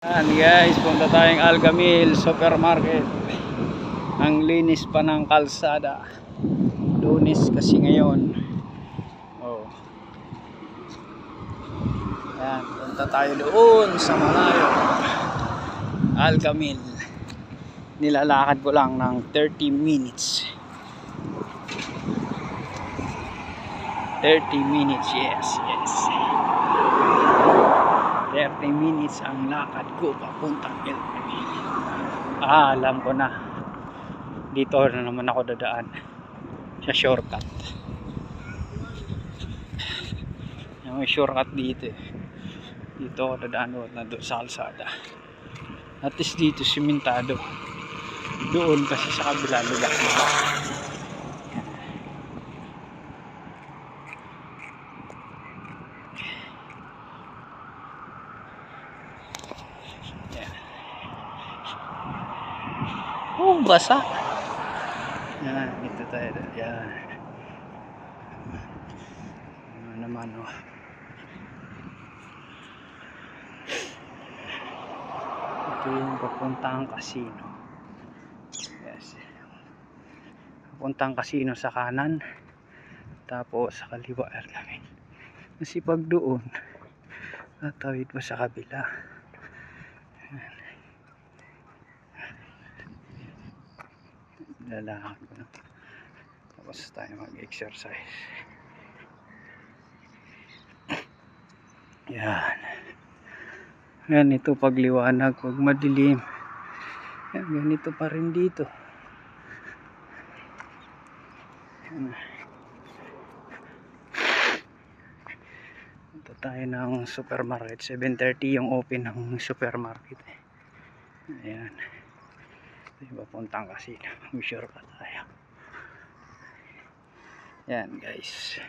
Yan guys, punta tayong Algamil Supermarket. Ang linis pa ng kalsada. Lunes kasi ngayon. Oh. Yan, punta tayo doon sa malayo. Algamil. Nilalakad ko lang ng 30 minutes. 30 minutes, yes. 30 minutes ang lakad ko papuntang Algamil. Alam ko na. Dito na naman ako dadaan sa shortcut. May shortcut dito eh. Dito ako dadaan doon sa kalsada. At least dito simentado. Doon kasi sa kabila lulak na. Oh, basa. Yan, ito tayo. Yan. Ano naman, oh. Ito yung papuntang casino. Yes. Papuntang casino sa kanan. Tapos sa kaliwa Algamil. Kasi pag doon, natawid pa sa kabila. Yan. Lalakad ko na. Tapos tayo mag-exercise. Yan. Yan, ito pagliwanag, pag madilim. Yan, ganito pa rin dito. Yan. Ito tayo ng supermarket. 7:30 yung open ng supermarket. Ayan. Ito papuntang casino. Sure pa tayo. Yan guys.